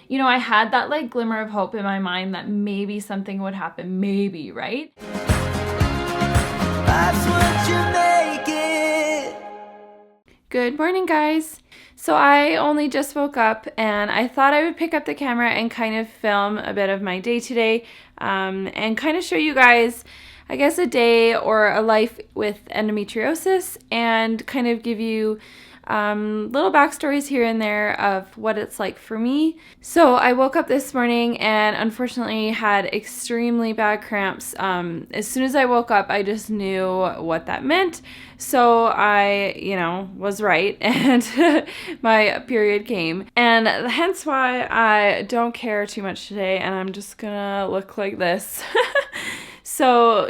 you know, I had that like glimmer of hope in my mind that maybe something would happen, maybe, right? That's what you make it. Good morning, guys. So I only just woke up and I thought I would pick up the camera and kind of film a bit of my day today, and kind of show you guys, I guess, a day or a life with endometriosis, and kind of give you little backstories here and there of what it's like for me. So I woke up this morning and unfortunately had extremely bad cramps. As soon as I woke up, I just knew what that meant. So I, was right, and my period came. And hence why I don't care too much today, and I'm just gonna look like this. So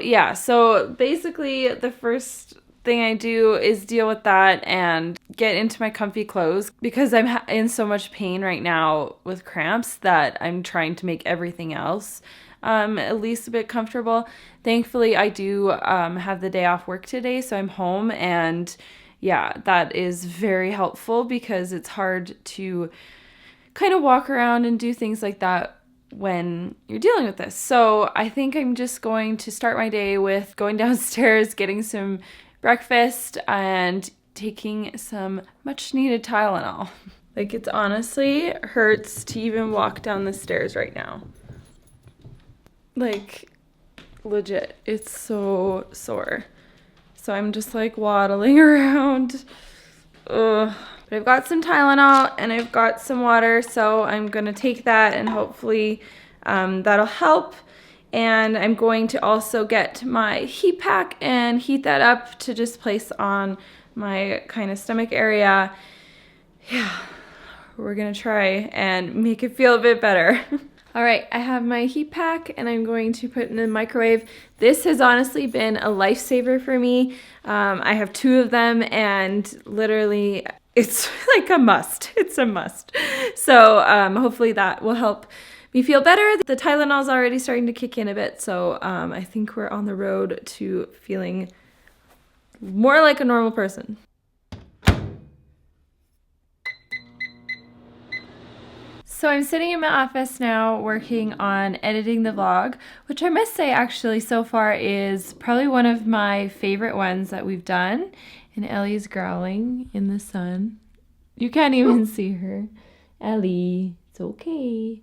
basically the first thing I do is deal with that and get into my comfy clothes because I'm in so much pain right now with cramps that I'm trying to make everything else at least a bit comfortable. Thankfully, I do have the day off work today, so I'm home, and that is very helpful because it's hard to kind of walk around and do things like that when you're dealing with this. So I think I'm just going to start my day with going downstairs, getting some breakfast, and taking some much needed Tylenol. Like, it honestly hurts to even walk down the stairs right now. Like, legit, it's so sore. So I'm just like waddling around. Ugh. But I've got some Tylenol and I've got some water, so I'm gonna take that and hopefully that'll help. And I'm going to also get my heat pack and heat that up to just place on my kind of stomach area. Yeah, we're gonna try and make it feel a bit better. All right, I have my heat pack and I'm going to put it in the microwave. This has honestly been a lifesaver for me. I have 2 of them and literally it's like a must. It's a must. So hopefully that will help me feel better. The Tylenol's already starting to kick in a bit, so I think we're on the road to feeling more like a normal person. So I'm sitting in my office now working on editing the vlog, which I must say actually so far is probably one of my favorite ones that we've done. And Ellie's growling in the sun. You can't even see her. Ellie, it's okay.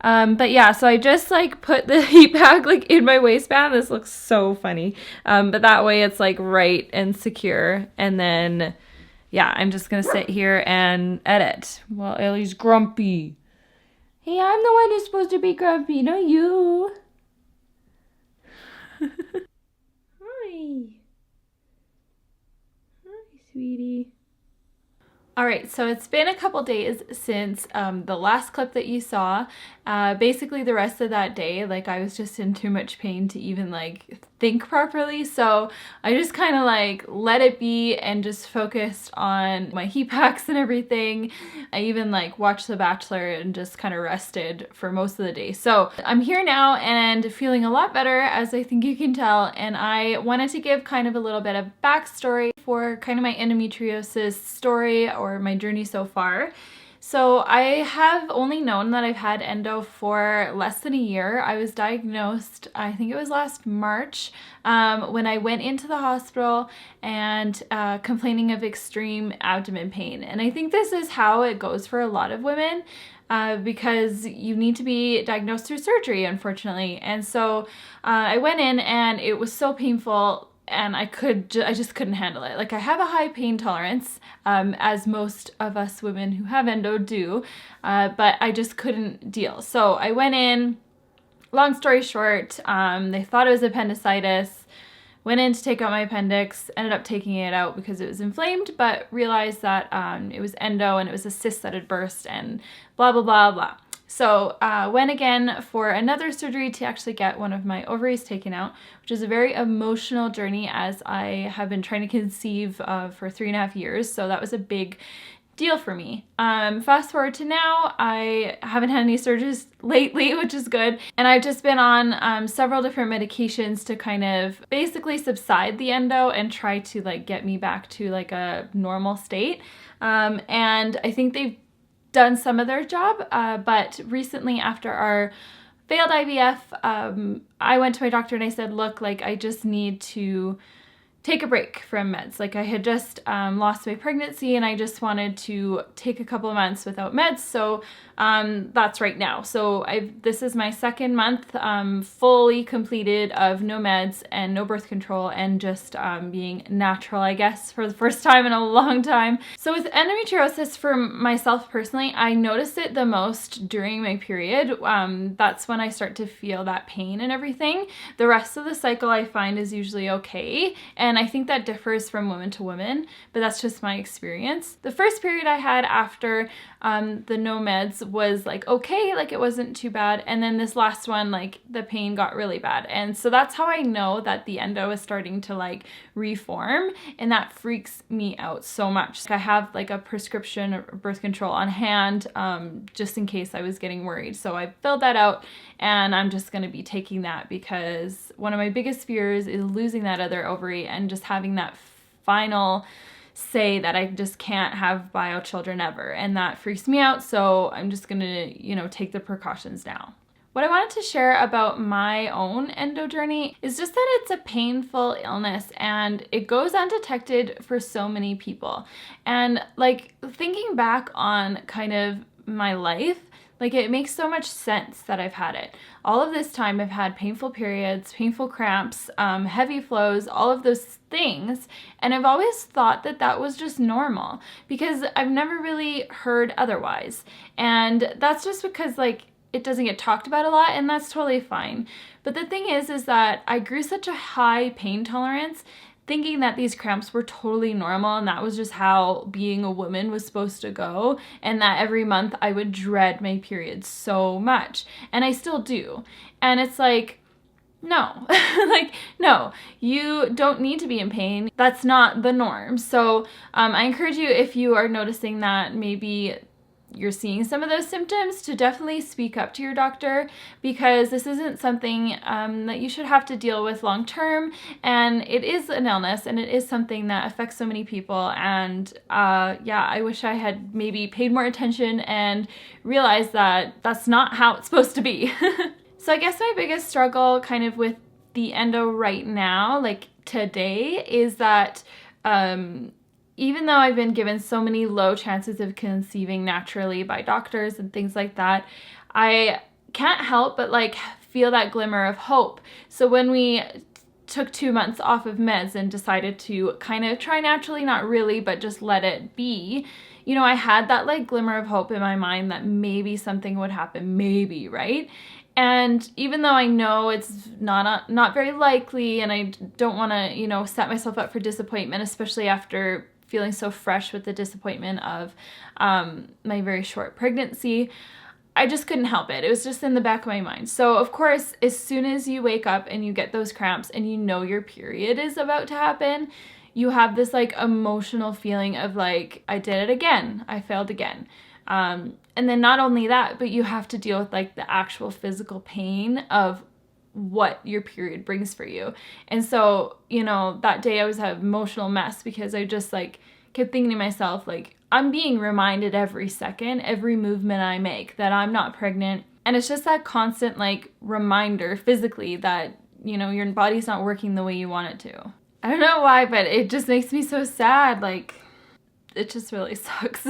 But yeah, so I just like put the heat pack like in my waistband. This looks so funny. But that way it's like right and secure. And then I'm just gonna sit here and edit while Ellie's grumpy. Hey, I'm the one who's supposed to be grumpy, not you. Hi. Hi, sweetie. All right, so it's been a couple days since the last clip that you saw. Basically the rest of that day, like I was just in too much pain to even like think properly. So I just kind of like let it be and just focused on my heat packs and everything. I even like watched The Bachelor and just kind of rested for most of the day. So I'm here now and feeling a lot better, as I think you can tell. And I wanted to give kind of a little bit of backstory for kind of my endometriosis story or my journey so far. So I have only known that I've had endo for less than a year. I was diagnosed, I think it was last March, when I went into the hospital and complaining of extreme abdomen pain. And I think this is how it goes for a lot of women. Because you need to be diagnosed through surgery, unfortunately. And so I went in and it was so painful, and I just couldn't handle it. Like, I have a high pain tolerance, as most of us women who have endo do, but I just couldn't deal. So I went in, long story short, they thought it was appendicitis, went in to take out my appendix, ended up taking it out because it was inflamed, but realized that it was endo and it was a cyst that had burst and blah, blah, blah, blah. So went again for another surgery to actually get one of my ovaries taken out, which is a very emotional journey as I have been trying to conceive for 3.5 years. So that was a big deal for me. Fast forward to now, I haven't had any surgeries lately, which is good. And I've just been on several different medications to kind of basically subside the endo and try to like get me back to like a normal state. And I think they've done some of their job, but recently after our failed IVF, I went to my doctor and I said, look, like I just need to take a break from meds. Like I had just lost my pregnancy and I just wanted to take a couple of months without meds. So that's right now. So this is my 2nd month fully completed of no meds and no birth control and just being natural, I guess, for the first time in a long time. So with endometriosis for myself personally, I noticed it the most during my period. That's when I start to feel that pain and everything. The rest of the cycle I find is usually okay. And I think that differs from woman to woman, but that's just my experience. The first period I had after the no meds was like okay, like it wasn't too bad, and then this last one, like the pain got really bad, and so that's how I know that the endo is starting to like reform, and that freaks me out so much. I have like a prescription birth control on hand just in case I was getting worried, so I filled that out and I'm just going to be taking that because one of my biggest fears is losing that other ovary and just having that final say that I just can't have bio children ever, and that freaks me out, so I'm just gonna, you know, take the precautions now. What I wanted to share about my own endo journey is just that it's a painful illness and it goes undetected for so many people. And like thinking back on kind of my life, like it makes so much sense that I've had it. All of this time I've had painful periods, painful cramps, heavy flows, all of those things. And I've always thought that that was just normal because I've never really heard otherwise. And that's just because like it doesn't get talked about a lot, and that's totally fine. But the thing is that I grew such a high pain tolerance thinking that these cramps were totally normal and that was just how being a woman was supposed to go, and that every month I would dread my period so much, and I still do. And it's like, no, like, no, you don't need to be in pain. That's not the norm. So I encourage you, if you are noticing that maybe you're seeing some of those symptoms, to definitely speak up to your doctor, because this isn't something that you should have to deal with long term, and it is an illness and it is something that affects so many people. And yeah, I wish I had maybe paid more attention and realized that that's not how it's supposed to be. So I guess my biggest struggle kind of with the endo right now, like today, is that even though I've been given so many low chances of conceiving naturally by doctors and things like that, I can't help but like feel that glimmer of hope. So when we took 2 months off of meds and decided to kind of try naturally, not really, but just let it be, you know, I had that like glimmer of hope in my mind that maybe something would happen, maybe, right? And even though I know it's not very likely, and I don't want to, you know, set myself up for disappointment, especially after feeling so fresh with the disappointment of my very short pregnancy, I just couldn't help it. It was just in the back of my mind. So of course, as soon as you wake up and you get those cramps and you know your period is about to happen, you have this like emotional feeling of like, I did it again, I failed again. And then not only that, but you have to deal with like the actual physical pain of what your period brings for you. And so, you know, that day I was an emotional mess because I just like kept thinking to myself, like, I'm being reminded every second, every movement I make, that I'm not pregnant. And it's just that constant like reminder physically that, you know, your body's not working the way you want it to. I don't know why, but it just makes me so sad. Like, it just really sucks.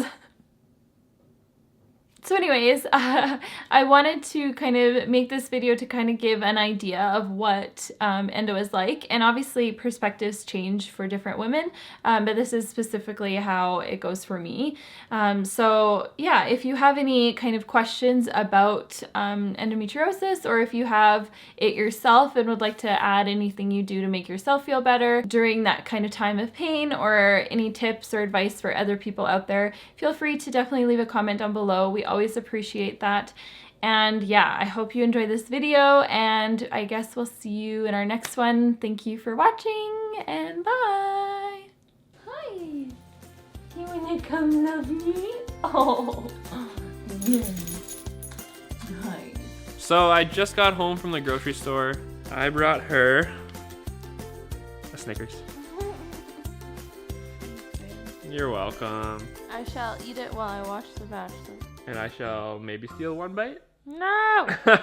So anyways, I wanted to kind of make this video to kind of give an idea of what endo is like, and obviously perspectives change for different women, but this is specifically how it goes for me. So yeah, if you have any kind of questions about endometriosis, or if you have it yourself and would like to add anything you do to make yourself feel better during that kind of time of pain, or any tips or advice for other people out there, feel free to definitely leave a comment down below. We always appreciate that. And yeah, I hope you enjoyed this video, and I guess we'll see you in our next one. Thank you for watching, and bye. Hi. You wanna come love me? Oh, yes. Hi. So I just got home from the grocery store. I brought her a Snickers. You're welcome. I shall eat it while I watch The Bachelor. And I shall maybe steal one bite. No!